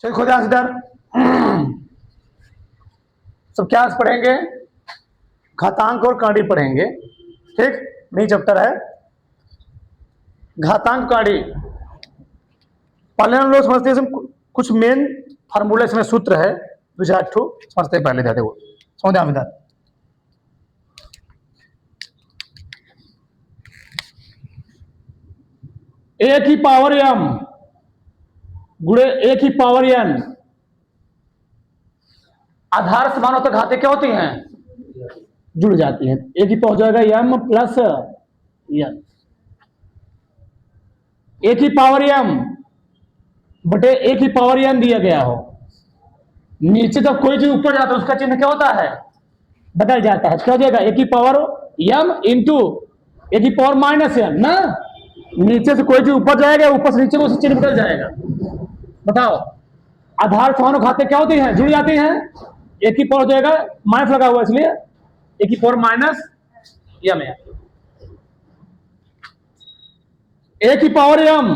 चलिए खुद इधर सब क्या पढ़ेंगे, घातांक और काड़ी पढ़ेंगे। ठीक, नई चैप्टर है घातांक काड़ी। पहले हम लोग समझते हैं कुछ मेन फार्मूला इसमें सूत्र है, दो चार ठो समझते हैं पहले। वो समझ आप इधर ए की पावर m गुणे ए की पावर n आधार समान होता घाते क्या होती हैं, जुड़ जाती हैं। ए की पावर जाएगा m प्लस n, ए की पावर m बटे ए की पावर n दिया गया हो। नीचे जब कोई चीज ऊपर जाता है उसका चिन्ह क्या होता है, बदल जाता है। क्या हो जाएगा, ए की पावर m इंटू ए की पावर माइनस n ना। नीचे से कोई चीज ऊपर जाएगा, ऊपर से नीचे को चिन्ह बदल जाएगा। बताओ आधार समान घाते क्या होती हैं, जुड़ जाती हैं। ए की पावर जाएगा माइनस लगा हुआ इसलिए ए की पावर माइनस m है। ए की पावर m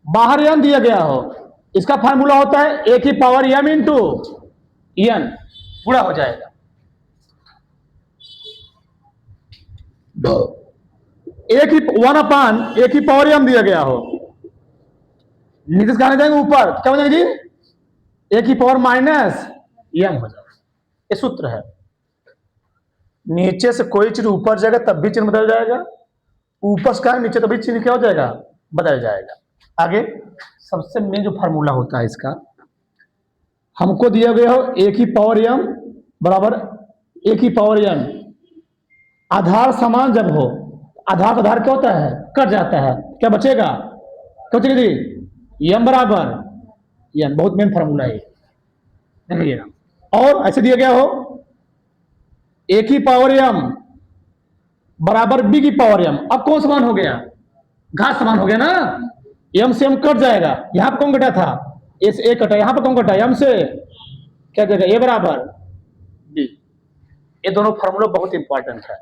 बाहर m दिया गया हो, इसका फार्मूला होता है ए की पावर m इंटू n, पूरा हो जाएगा। ए की 1/, ए की पावर m दिया गया हो, नीचे से कहां जाएंगे ऊपर, क्या हो जाएगा जी, ए की पावर माइनस m हो जाएगा। ये सूत्र है। नीचे से कोई चीज ऊपर जाएगा तब भी चिन्ह बदल जाएगा, ऊपर से नीचे तभी चिन्ह क्या हो जाएगा, बदल जाएगा। आगे सबसे मेन जो फार्मूला होता है इसका, हमको दिया गया हो ए की पावर m बराबर ए की पावर n। आधार समान जब हो, आधार आधार क्या होता है, कट जाता है, क्या बचेगा, क्या बचेगा जी, m बराबर n। बहुत मेन फार्मूला है देखिएगा। और ऐसे दिया गया हो ए की पावर m बराबर b की पावर m। अब कौन समान हो गया, घात समान हो गया ना, m से m कट जाएगा। यहां पर कौन कटा था, a से a कटा, यहां पर कौन कटा, m से, क्या कहेगा, a बराबर b। ये दोनों फार्मूला बहुत इंपॉर्टेंट है।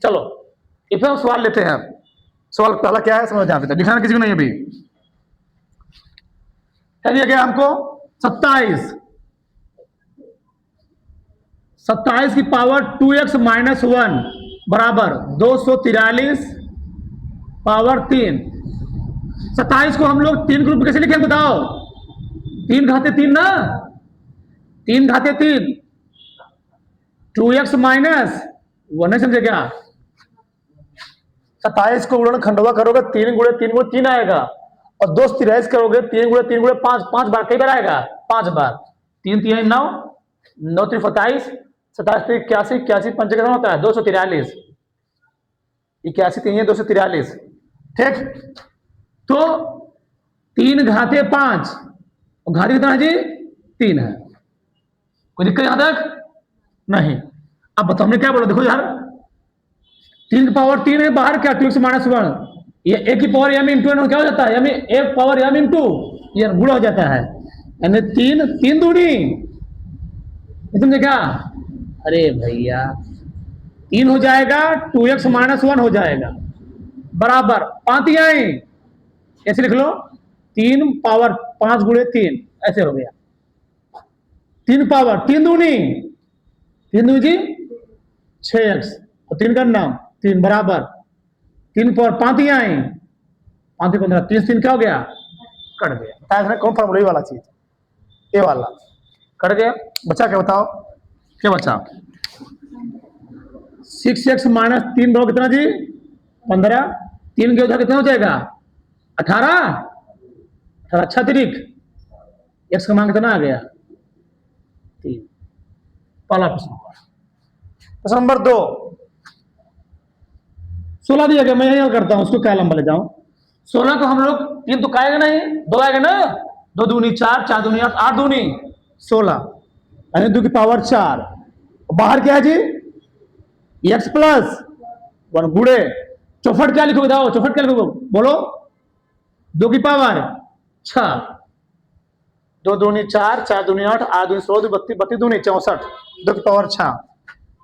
चलो इस पर सवाल लेते हैं। सवाल पहला क्या है समझ, जहां पे दिखाना किसी को नहीं अभी। क्या दिया गया हमको, 27 की पावर 2x माइनस 1 बराबर 243 पावर 3। 27 को हम लोग 3 ग्रुप कैसे लिखें बताओ, 3 घाते 3 ना, 3 घाते 3, 2x माइनस 1, नहीं समझे क्या। 27 को उड़न खंडवा करोगे 3 गुणे 3 गुणे 3 आएगा, और 2 23 करोगे 3 गुणे 3 गुणे 5, 5 बार, कई बार आएगा, 5 बार। 3 3 9, 9 3 27, 27 3 81, 81 5 कितना होता है 243, 81 3 243। ठीक, तो 3 घाते 5, और घाते कितना है जी, 3 है। कोई दिक्कत यहां तक नहीं। अब बताओ हमने क्या बोला, देखो यार 3 की पावर 3 है, बाहर क्या 2x माइनस 1, ये a की पावर m इंटू n क्या हो जाता है, यानी a पावर m इंटू ये गुणा हो जाता है, यानी 3 3 दूनी, समझे क्या। अरे भैया 3 हो जाएगा, 2x माइनस 1 हो जाएगा, बराबर 5 आए, ऐसे लिख लो 3 पावर 5 गुणे 3, ऐसे हो गया। 3 पावर 3 दूनी, 3 दूनी जी 6x, और 3 का नाम 3 बराबर 3 पावर 5 आए, 5 15, 3 3 क्या हो गया, कट गया। कौन फार्मूला वाला चीज, ए वाला कट गया। बचा क्या बताओ, क्या बचा, 6x माइनस 3 बराबर कितना जी 15, 3 के उधर कितना हो जाएगा 18, 18 अच्छा तिरिक, x का मान कितना आ गया 3। पहला प्रश्न। प्रश्न नंबर 2, 16 दिया गया, मैं यही करता हूं, उसको क्या लंबा ले जाऊं। 16 को हम लोग 3 तो खाएगा नहीं, 2 आएगा ना, 2 दूनी 4, 4 दूनी 8, 8 दूनी 16, यानी 2 की पावर 4। बाहर क्या है जी x प्लस 1 गुणे, चौफट क्या लिखोगे बताओ, चौफट क्या लिखोगे बोलो, 2 की पावर 6, 2 दूनी 4, 4 दूनी 8, 8 दूनी 16, 32, 32 दूनी 64, 2 की पावर 6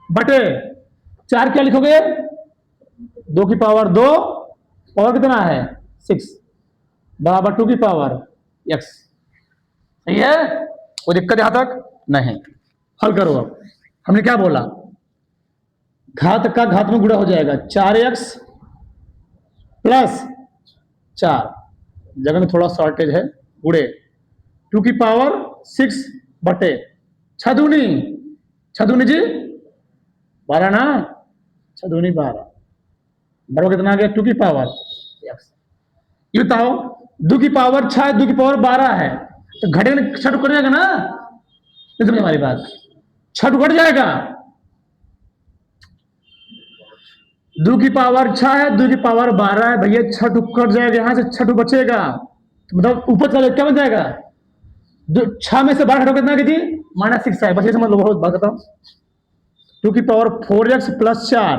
बटे 4 क्या लिखोगे, 2 की पावर 2, पावर कितना है 6, बराबर 2 की पावर x। सही है, कोई दिक्कत यहां तक नहीं। हल करो। अब हमने क्या बोला, घात का घात में गुणा हो जाएगा 4x प्लस 4, जगह में थोड़ा शॉर्टेज है, गुड़े 2 की पावर 6 बटे 6 दूनी 6 दूनी जी 12 ना, 6 दूनी 12 बराबर कितना आ गया 2 की पावर x। ये बताओ 2 की पावर 6 2 की पावर 12 है, तो घटेगा 6 कट जाएगा ना, नहीं समझ हमारी बात, 6 कट जाएगा, 2 की पावर 6 है 2 की पावर 12 है भैया, 6 कट जाएगा, यहां से 6 बचेगा, तो मतलब ऊपर चले क्या बन जाएगा, 6 में से 12 घटाओ कितना जी -6 है, बस ये समझ लो, बहुत बात बताओ। 2 की पावर 4x प्लस 4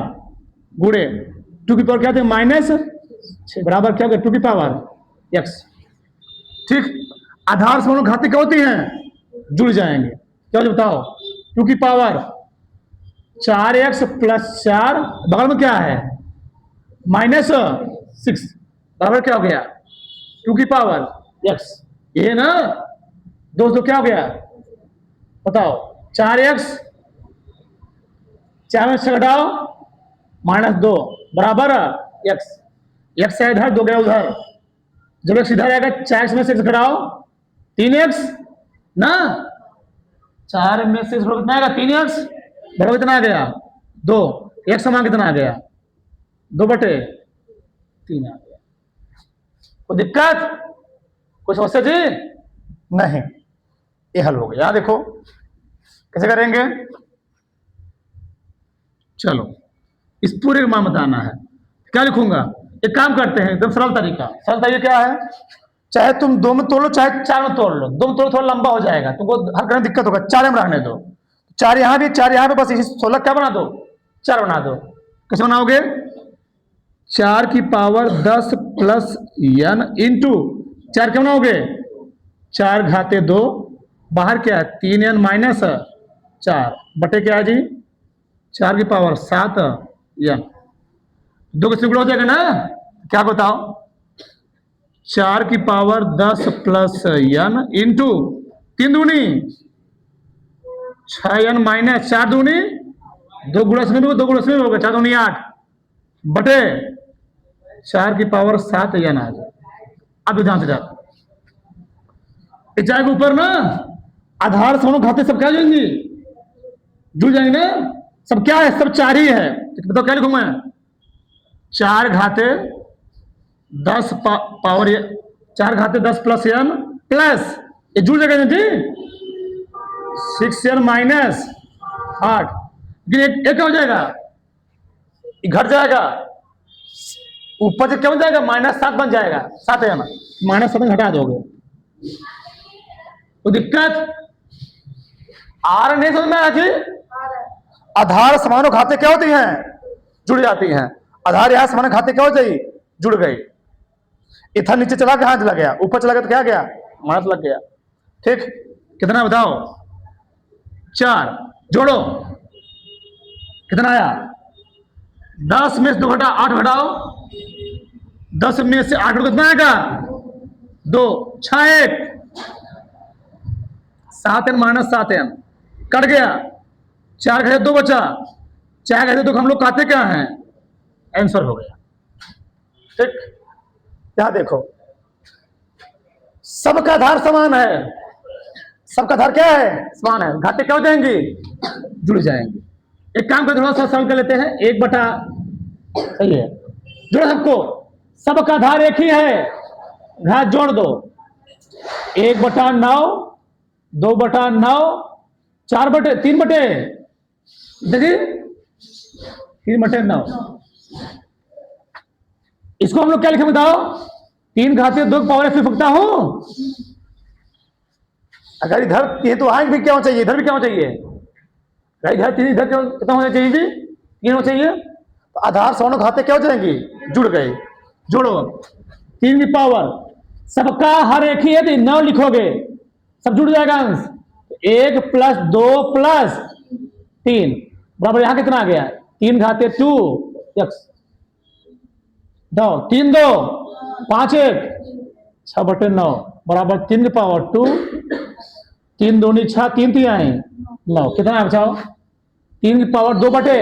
गुड़े 2 की पावर क्या थे -6 बराबर क्या हो गया 2 की पावर x। ठीक, आधार समूह घाते क्या होती हैं, जुड़ जाएंगे, क्या बताओ 2 की पावर 4x प्लस 4 बगल में क्या है -6 बराबर क्या हो गया 2 की पावर x। ये ना दोस्तों क्या हो गया बताओ, 4x 4 में से घटाओ -2 बराबर x, x है इधर 2 गया उधर, जब x इधर आएगा 4x में से घटाओ 3x ना, 4 में से कितना आएगा 3x बराबर कितना आ गया 2, x समान कितना आ गया 2 बटे 3 आ गया। कोई दिक्कत, कोई समस्या जी नहीं, ये हल हो गया। देखो कैसे करेंगे, चलो इस पूरे का मान बताना है, क्या लिखूंगा, एक काम करते हैं एकदम सरल तरीका। सरल तरीका क्या है, चाहे तुम 2 में तोड़ लो चाहे 4 में तोड़ लो, 2 में तोड़ थोड़ा लंबा हो जाएगा, तुमको हर करने दिक्कत होगा, 4 में रहने दो, 4 यहां भी 4 यहां पे, बस इसी 16 क्या बना दो 4 बना दो। कैसे बनाओगे, 4 की पावर 10 प्लस n इंटू 4 क्या बनाओगे 4 घाते 2 बाहर क्या है 3n माइनस 4 बटे क्या है जी 4 की पावर 7 n, 2 का सिगुड़ा हो जाएगा ना, क्या बताओ 4 की पावर 10 प्लस n इंटू 3 दूनी 6n माइनस 4 दूनी 2 गुणा में 2 गुणा में होगा 4 दूनी 8 बटे 4 की पावर 7 n आ जाए। अब ध्यान से जाओ, जाएगा ऊपर ना, आधार समूह घाते सब क्या जाएंगी जुड़ जाएंगे ना, सब क्या है सब 4 ही है, तो बताओ क्या लिखूं मैं 4 घाते 10 पावर 4 घाते 10 प्लस n प्लस ये जुड़ जाएगा जी 6n माइनस 8, लेकिन एक क्या हो जाएगा घट जाएगा, ऊपर से क्या बन जाएगा -7 बन जाएगा, 7 है ना -7 घटा दोगे, तो दिक्कत आ रहा नहीं समझ में आ जी। आधार समान घाते क्या होती हैं जुड़ जाती हैं, आधार यहां समान घाते क्या हो जाए जुड़ गई, इधर नीचे चला गया हाथ चला गया, ऊपर चला गया तो क्या गया माइनस लग गया। ठीक, कितना बताओ 4 जोड़ो कितना आया 10 में से 2 घटा 8 घटाओ, 10 में से 8 कितना आएगा 2 6 1 7n माइनस 7n कट गया, 4 घटे 2 बचा, 4 घटे 2 हम लोग कहते क्या हैं आंसर हो गया। ठीक, यहां देखो सबका आधार समान है, सबका आधार क्या है समान है, घाते क्या हो जाएंगे जुड़ जाएंगे। एक काम कर थोड़ा सा सरल कर लेते हैं, 1 बटा सही है जोड़ो सबको, सबका आधार एक ही है, घात जोड़ दो 1 बटा 9 2 बटा 9 4 बटे 3 बटे देखिए 3 बटे 9, इसको हम लोग क्या लिखे बताओ 3 घाते 2 पावर से सकता हूं, अगर इधर ये तो वहां भी क्या होना चाहिए इधर भी क्या होना चाहिए, इधर 3 इधर कितना होना चाहिए जी 3 होना चाहिए, तो आधार समान घाते क्या हो जाएंगे जुड़ गए, जोड़ो 3 की पावर सबका हर एक ही है तो 9 लिखोगे सब जुड़ जाएगा अंश, 1 प्लस 2 प्लस 3 बराबर यहां कितना आ गया 3 घाते 2 x 3 2 5 1 6 बटे 9 बराबर 3 की पावर 2 तीन दूनी 6, 3 तिहाई 9, कितना बचाओ? 3 की पावर 2 बटे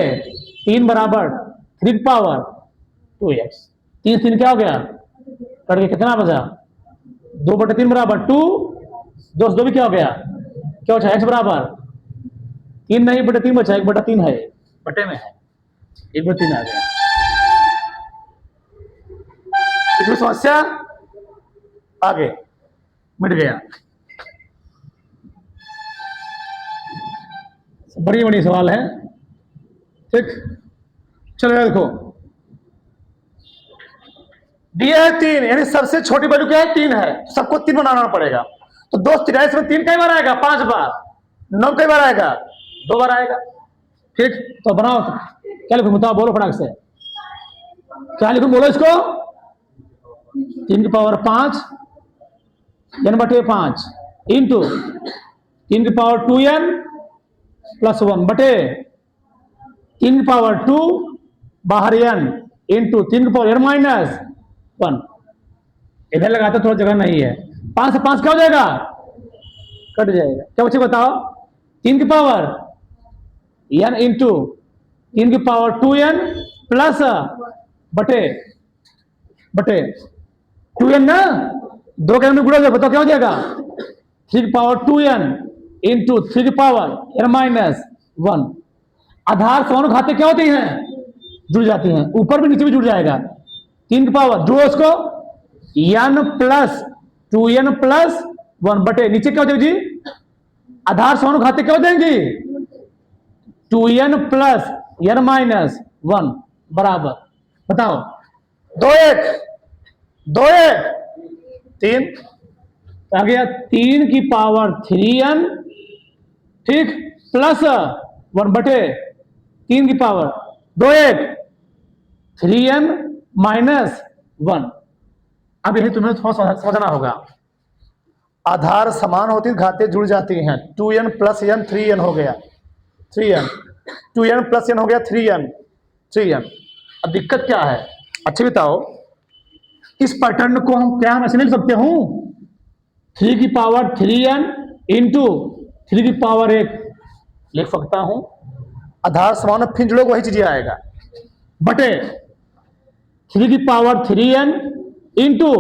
3 बराबर 3 की पावर 2x। 3 3 क्या हो गया? कट के कितना बचा? 2 बटे 3 बराबर 2, 2 से 2 भी क्या हो गया? क्या बचा? x बराबर 3 नहीं बटे 3 बचा, 1 बटा 3 है, बटे में है 1 बटे 3 आ गया। इसमें समस्या आगे मिट गया। बड़ी बड़ी सवाल है, ठीक। चलो देखो, दिया है 3, यानी सबसे छोटी वैल्यू क्या है? 3 है, सबको 3 बनाना पड़ेगा। तो 2 तिराइस में 3 कई बार आएगा? 5 बार। 9 कई बार आएगा? 2 बार आएगा, ठीक। तो बनाओ, क्या लिखूं बताओ, बोलो फटाक से, क्या लिखूं बोलो इसको? 3 की पावर 5 n बटे 5 इंटू 3 की पावर 2n प्लस 1 बटे 3 की पावर 2 बाहर n इंटू 3 की पावर n माइनस 1। इधर लगाते थोड़ा जगह नहीं है, 5 से 5 क्या हो जाएगा? कट जाएगा। क्या बच्चे बताओ? 3 की पावर n इंटू 3 की पावर 2n प्लस बटे 2n ना, 2 के गुणा जाए, बताओ क्या हो जाएगा? 3 की पावर 2n इंटू 3 की पावर n माइनस 1। आधार समान खाते क्या होती हैं? जुड़ जाती हैं, ऊपर भी नीचे भी जुड़ जाएगा। 3 की पावर जुड़ो उसको, n प्लस 2n प्लस 1 बटे नीचे क्या हो जाएगी जी? आधार समान खाते क्या हो जाएंगी? 2n प्लस n माइनस 1 बराबर, बताओ 2 1 2 1 3 आ गया। 3 की पावर 3n, ठीक, प्लस 1 बटे 3 की पावर 2 1 3n माइनस 1। अब यही तुम्हें थोड़ा समझना होगा, आधार समान होती घाते जुड़ जाती हैं। 2n प्लस n 3n हो गया 3n, 2n प्लस n हो गया 3n। अब दिक्कत क्या है? अच्छे बताओ, इस पैटर्न को हम क्या हम ऐसे लिख सकते हूं? 3 की पावर 3n इंटू 3 की पावर 1 लिख सकता हूं। आधार समान फिर जुड़ो वही चीज आएगा, बटे 3 की पावर 3n इंटू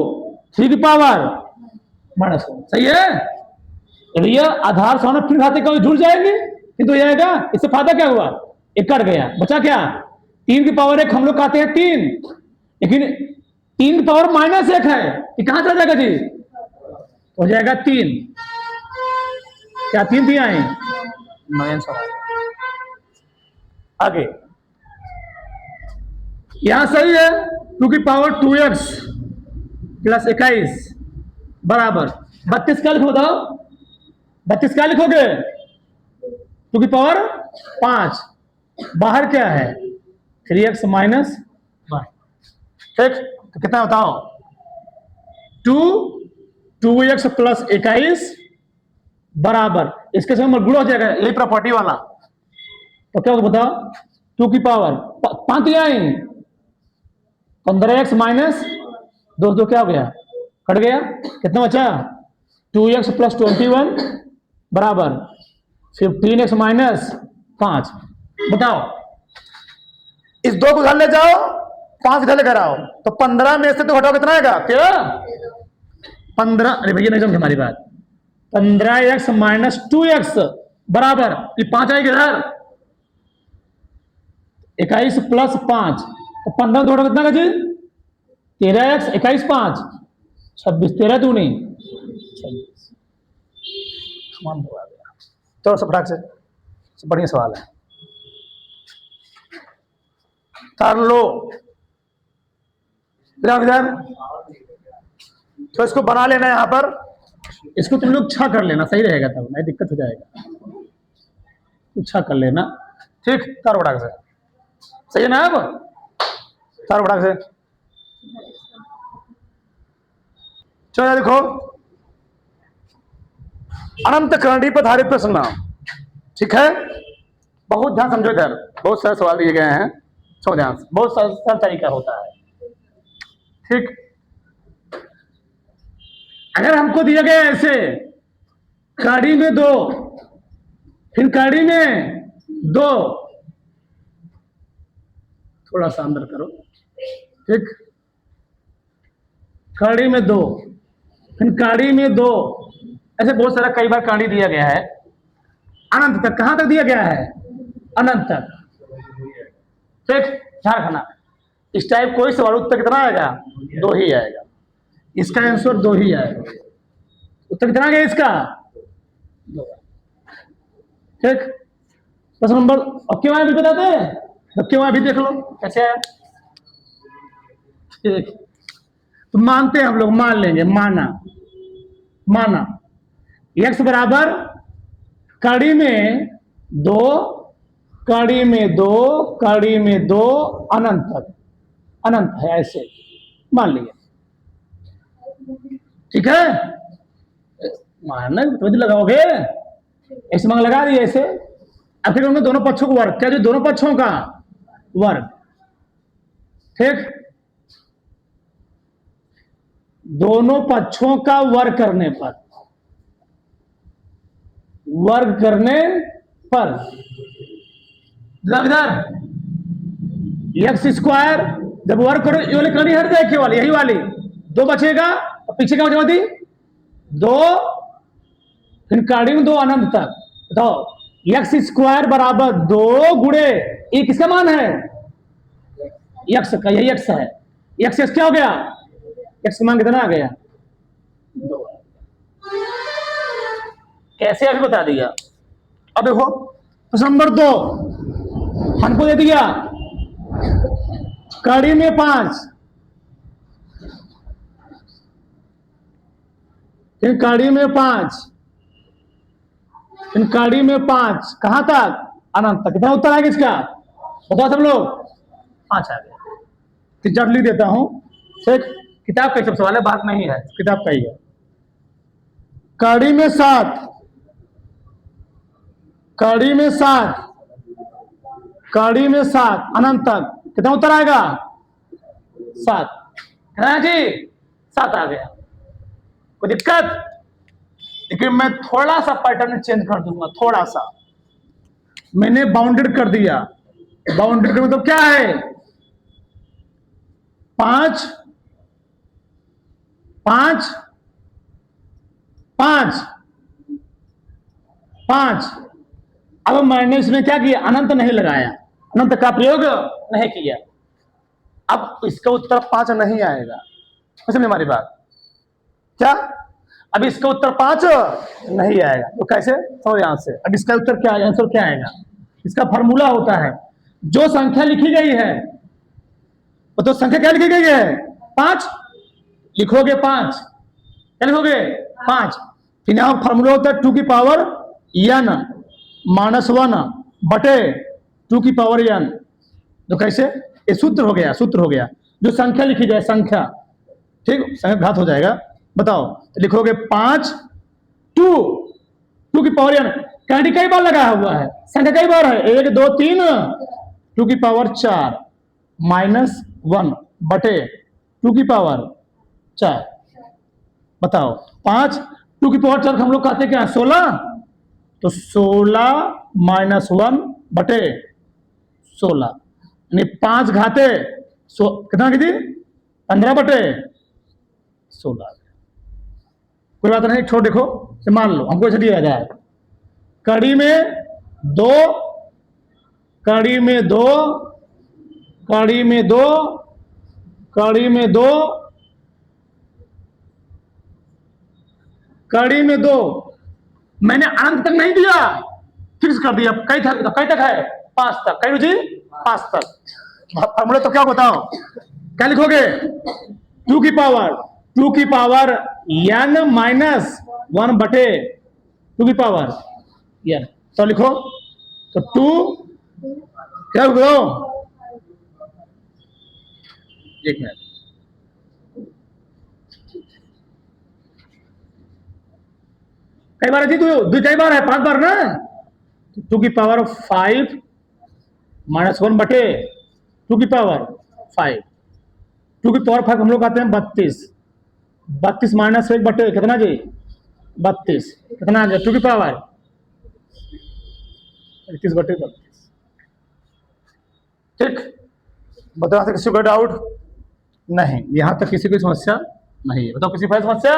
3 की पावर माइनस 1। सही है? यदि यह आधार समान फिर खाते कभी जुड़ जाएंगे किंतु यह आएगा। इससे फायदा क्या हुआ? एक कट गया, बचा क्या? 3 की पावर 1 हम लोग कहते हैं 3, लेकिन 3 की पावर माइनस 1 है, ये कहां चला जाएगा जी? हो जाएगा 3। क्या 3 दिया है? 9 आंसर आगे। यहां सही है, 2 की पावर 2x प्लस 21 बराबर 32। क्या लिखो बताओ? 32 क्या लिखोगे? 2 की पावर 5, बाहर क्या है? 3x माइनस 1, ठीक। तो कितना बताओ? 2x प्लस 21 बराबर, इसके साथ गुणा हो जाएगा, यही प्रॉपर्टी वाला। तो क्या होगा बताओ? 2 की पावर 5 आई 15x माइनस 2 क्या हो गया? कट गया, कितना बचा? 2x प्लस 21 बराबर 15x माइनस 5। बताओ, इस 2 को घर ले जाओ, 5 इधर लेकर आओ, तो 15 में से तो घटाओ कितना आएगा? क्या 15? अरे भैया नहीं समझे हमारी बात। 15x माइनस 2x बराबर ये 5 आएगा इधर, 21 प्लस 5, तो 15 जोड़ो कितना का जी? 13x 21 5 26, 13 दूनी 26 समान हो गया। तो सब फटाक से बढ़िया सवाल है, कर लो इधर। तो इसको बना लेना यहां पर, इसको तुम लोग 6 कर लेना, सही रहेगा, तब नहीं दिक्कत हो जाएगा। 6 कर लेना, ठीक। तार फटाक से, सही है ना? अब तार फटाक से चलो देखो, अनंत करंडी पर आधारित प्रश्न, ठीक है। बहुत ध्यान समझो, इधर बहुत सारे सवाल दिए गए हैं, समझ ध्यान से, बहुत सारा तरीका होता है, ठीक। अगर हमको दिया गया ऐसे कड़ी में 2, फिर कड़ी में 2, थोड़ा सा अंदर करो, ठीक, कड़ी में 2, फिर कड़ी में 2, ऐसे बहुत सारा कई बार कड़ी दिया गया है। अनंत तक, कहां तक दिया गया है? अनंत तक, ठीक, ध्यान रखना। इस टाइप कोई सवाल उत्तर कितना आएगा? 2 ही आएगा। इसका आंसर 2 ही आएगा। उत्तर कितना गया इसका? 2। ठीक, प्रश्न नंबर, अब क्यों आया भी बताते हैं, अब क्यों आया भी देख लो कैसे आया। ठीक, तो मानते हैं हम लोग, मान लेंगे, माना x बराबर कड़ी में 2, कड़ी में 2, कड़ी में 2, अनंत तक, अनंत है, ऐसे मान लिया। ठीक है, मानना तो लगाओगे, ऐसे मांग लगा दिए ऐसे। अब फिर उन्होंने दोनों पक्षों को वर्ग, क्या जो दोनों पक्षों का वर्ग, ठीक, दोनों पक्षों का वर्ग करने पर, इधर एक्स स्क्वायर जब वर्ग करो, ये वाली कड़ी हट जाए, वाली यही वाली 2 बचेगा, और पीछे क्या बचेगा? 2, फिर कड़ी में 2 अनंत तक। बताओ, एक्स स्क्वायर बराबर 2 गुणे, ये किसका मान है? एक्स का, यही एक्स है। एक्स क्या हो गया? एक्स का मान कितना आ गया? 2। कैसे अभी बता दिया। अब देखो प्रश्न नंबर 2 हमको दे दिया कड़ी में 5, फिर कड़ी में 5, फिर कड़ी में 5, कहां तक? अनंत तक। कितना उत्तर आएगा इसका? बताओ सब लोग। 5 आ गया। टीचर लिख देता हूं, ठीक, किताब का सब सवाल है, बात नहीं है, किताब का ही है। कड़ी में 7, कड़ी में 7, कड़ी में 7 अनंत तक, कितना उत्तर आएगा? 7। है जी, 7 आ गया। कोई दिक्कत? लेकिन मैं थोड़ा सा पैटर्न चेंज कर दूंगा, थोड़ा सा। मैंने बाउंडेड कर दिया। बाउंडेड का मतलब क्या है? 5 5 5 5। अब मैंने इसमें क्या किया? अनंत नहीं लगाया, अनंत का प्रयोग नहीं किया। अब इसका उत्तर 5 नहीं आएगा। समझे हमारी बात? क्या? अब इसका उत्तर 5 नहीं आएगा, तो कैसे? समझो यहां से। अब इसका उत्तर क्या आएगा? आंसर क्या आएगा? इसका फॉर्मूला होता है, जो संख्या लिखी गई है, तो संख्या क्या लिखी गई है? 5 लिखोगे, 5 क्या लिखोगे? 5। फिर यहां फॉर्मूला होता है 2 की पावर n -1 बटे 2 की पावर n। तो कैसे? ये सूत्र हो गया, सूत्र हो गया। जो संख्या लिखी जाए, संख्या, ठीक, संख्या घात हो जाएगा। बताओ, तो लिखोगे 5 2 की पावर n। कैंडी कई बार लगाया हुआ है, संख्या कई बार है, 1 2 3, 2 की पावर 4 -1 बटे 2 की पावर 4। बताओ, 5 2 की पावर 4 हम लोग कहते क्या? 16। तो 16 -1 बटे 16, यानी 5 घाते कितना की थी? 15 बटे 16। कोई बात नहीं, छोड़, देखो मान लो हमको ऐसे दिया जाए, कड़ी में 2, कड़ी में 2, कड़ी में 2, कड़ी में 2, कड़ी में 2। मैंने अनंत तक नहीं दिया, फिक्स कर दिया। कई तक है? 5 तक। कई जी? 5 तक। फॉर्मूला तो क्या बताओ, क्या लिखोगे? 2 की पावर n -1 बटे 2 की पावर n। तो लिखो, तो 2 क्या लिखो? 1 मिनट, कई बार है? दो कई बार है? 5 बार ना। 2 की पावर 5 -1 बटे 2 की पावर 5। 2 की पावर 5 हम लोग आते हैं 32। 32 -1 बटे कितना जी? 32 कितना आ गया 2 की पावर 31/32। ठीक, बताओ से किसी को डाउट नहीं, यहां तक किसी को समस्या नहीं। बताओ किसी को समस्या,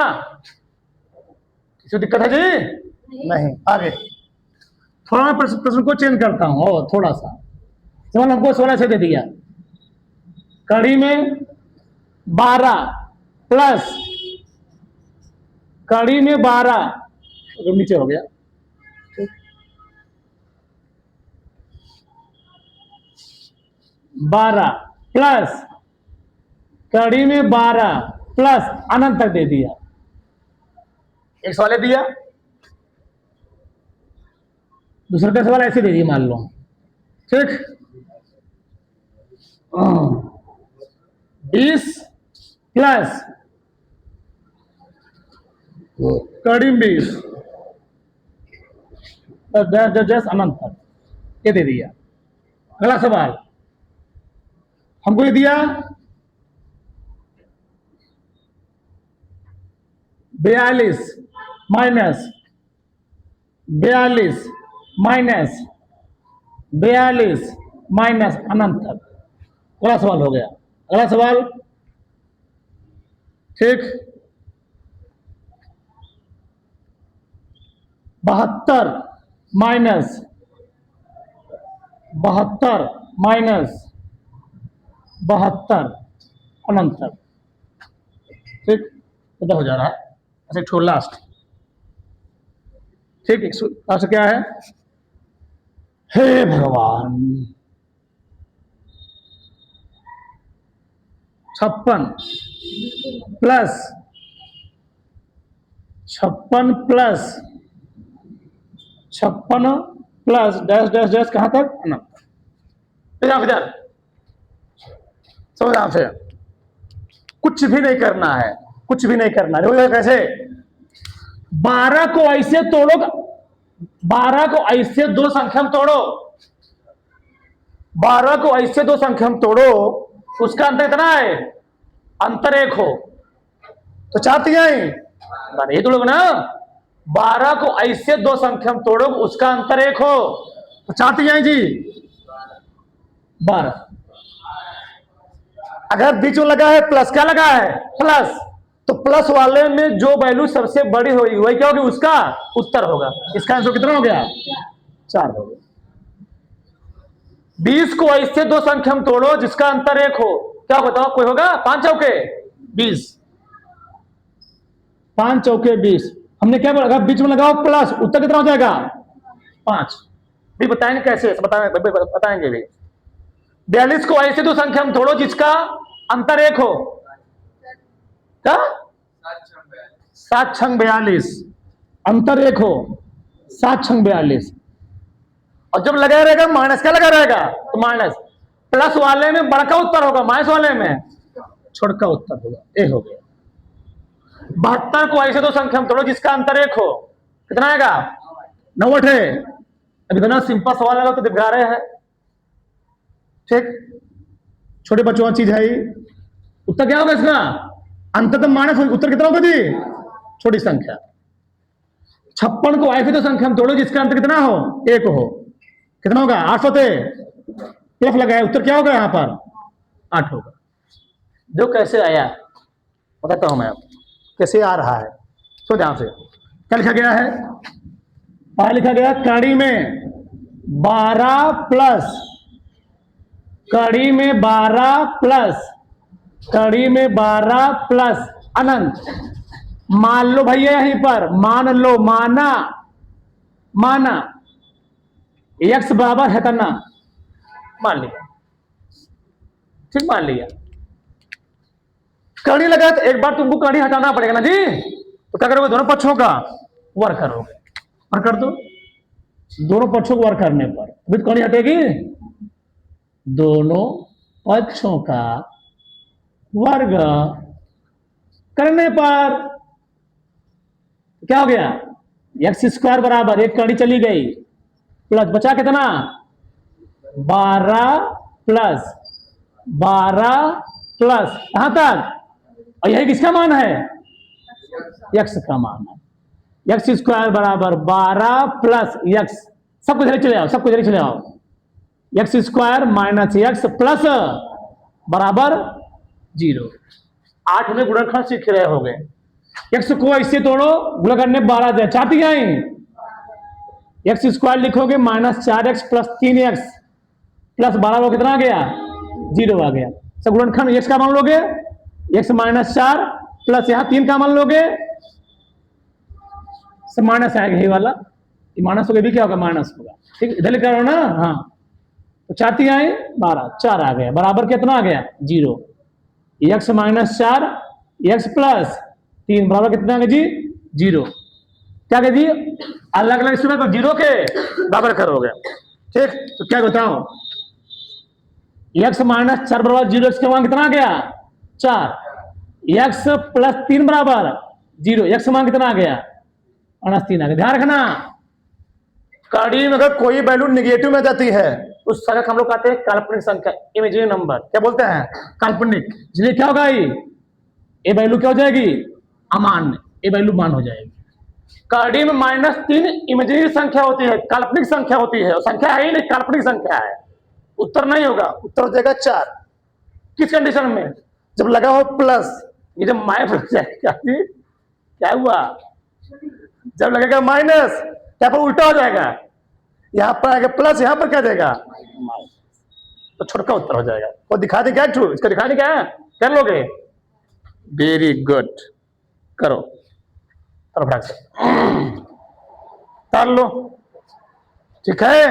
किसी को दिक्कत है जी? नहीं। आगे थोड़ा मैं प्रश्न को चेंज करता हूं और थोड़ा सा सवाल हमको 16 से दे दिया, कड़ी में 12 प्लस कड़ी में 12 नीचे हो गया, 12 प्लस कड़ी में 12 प्लस अनंत तक दे दिया। एक सवाल दिया, दूसरा का सवाल ऐसे दे दिया मान लो। ठीक, 20 प्लस कड़ी 20 जस्ट अनंत तक, ये दे दिया। अगला सवाल हमको ये दिया 42 माइनस 42 माइनस 42 माइनस अनंत तक। अगला सवाल हो गया। अगला सवाल, ठीक, 72 माइनस 72 माइनस 72 अनंत तक। ठीक, पता हो जा रहा है। अच्छा छोड़ लास्ट, ठीक, लास्ट क्या है? हे भगवान, 56 plus 56 plus 56 plus dash dash dash कहां तक? अनंत। इधर समझ से कुछ भी नहीं करना है, कुछ भी नहीं करना है। कैसे 12 को ऐसे तोड़ो, 12 को ऐसे दो संख्या में तोड़ो, 12 को ऐसे दो संख्या में तोड़ो, उसका अंतर कितना है? अंतर 1 हो तो 4 तिहाई, ये तोड़ोगे ना। 12 को ऐसे दो संख्या में तोड़ो, उसका अंतर 1 हो तो 4 तिहाई जी 12। अगर बीच में लगा है प्लस, क्या लगा है? प्लस, तो प्लस वाले में जो वैल्यू सबसे बड़ी होगी वही क्या होगी? उसका उत्तर होगा। इसका आंसर कितना हो गया? 4 हो गया। 20 को ऐसे दो संख्या में तोड़ो जिसका अंतर 1 हो, क्या बताओ? कोई होगा? 5 चौके 20, 5 चौके 20। हमने क्या बोला? बीच में लगाओ प्लस, उत्तर कितना हो जाएगा? 5। भी बताएंगे कैसे, बताएंगे भी। 42 को ऐसे दो संख्या में तोड़ो जिसका अंतर 1 हो, क्या? 7 छंग 42, अंतर 1 हो, 7 छंग 42। और जब लगा रहेगा माइनस, क्या लगा रहेगा? तो माइनस। प्लस वाले में बड़ा उत्तर होगा, माइनस वाले में छोटा उत्तर होगा। ए हो गया। 72 को ऐसे दो संख्या में तोड़ो जिसका अंतर 1 हो, कितना आएगा? 9 है। अब इतना सिंपल सवाल लगा तो दिखा रहे हैं। ठीक, छोटे बच्चों की चीज है। उत्तर क्या होगा इसका? अंततः माइनस, उत्तर कितना होगा जी? छोटी संख्या। 56 को ऐसे दो संख्या में तोड़ो जिसका अंतर कितना हो? 1 हो, कितना होगा? 8 होते प्लस लगाया, उत्तर क्या होगा यहां पर? 8 होगा। जो कैसे आया बताता हूं मैं, कैसे आ रहा है। सो ध्यान से क्या लिखा गया है? पहले लिखा गया कड़ी में 12 प्लस, कड़ी में 12 प्लस, कड़ी में 12 प्लस अनंत। मान लो भैया यहीं पर मान लो, माना माना x बराबर है करना, मान लिया। ठीक, मान लिया। कड़ी लगा तो एक बार तुमको कड़ी हटाना पड़ेगा ना जी। तो क्या करोगे? दोनों पक्षों का वर्ग करोगे। और कर दो, दोनों पक्षों को वर्ग करने पर अभी कड़ी हटेगी। दोनों पक्षों का वर्ग करने पर क्या हो गया? एक्स स्क्वायर बराबर, एक कड़ी चली गई, प्लस बचा कितना? 12 प्लस 12 प्लस कहां तक? और यही किसका मान है? एक्स का मान है। एक्स स्क्वायर बराबर 12 प्लस एक्स, सबको इधर चले आओ, सबको इधर चले आओ, x square minus x plus बराबर 0। 8 में गुणनखंड सीख रहे होगे। एक्स को ऐसे तोड़ो, गुणा करने 12 जाए, चाहती आई एक्स स्क्वायर लिखोगे minus 4x plus 3x plus 12 को कितना आ गया 0 आ गया। सब गुणनखंड एक्स का मान लोगे, एक्स माइनस 4 प्लस यहां 3 का मान लोगे, सब माइनस आएगा, ये वाला ये माइनस होगा, भी क्या होगा माइनस होगा, ठीक इधर लिख रहा हो ना। हाँ तो 4 3 आए 12, 4 आ गया बराबर कितना आ गया 0। एक्स माइनस 4 एक्स प्लस 3 बराबर कितना आ गया जी 0। क्या कह जी अलग अलग इसमें तो 0 के बराबर करोगे, ठीक। तो क्या बताओ एक्स माइनस 4 बराबर 0, एक्स का मान कितना आ गया 4, एक्स प्लस 3 बराबर 0, एक्स का मान कितना आ गया माइनस 3 आ गया। ध्यान रखना कड़ी में अगर कोई वैल्यू निगेटिव में जाती है उस संख्या हम लोग कहते हैं काल्पनिक संख्या, इमेजिनरी नंबर, क्या बोलते हैं काल्पनिक। इसलिए क्या होगा ये वैल्यू क्या हो जाएगी अमान्य, ये वैल्यू मान हो जाएगी। कड़ी में -3 इमेजिनरी संख्या होती है, काल्पनिक संख्या होती है, संख्या है ही नहीं, काल्पनिक संख्या है। उत्तर नहीं होगा, उत्तर हो जाएगा 4। किस कंडीशन में जब लगा हो प्लस, ये जब माइनस क्या हुआ, जब लगेगा माइनस यहाँ पर उल्टा हो जाएगा, यहां पर आएगा प्लस, यहां पर क्या जाएगा तो छोटा उत्तर हो जाएगा। वो दिखा दे क्या ट्रू, इसको दिखा दे क्या कर लोगे, वेरी गुड करो तर लो, ठीक है।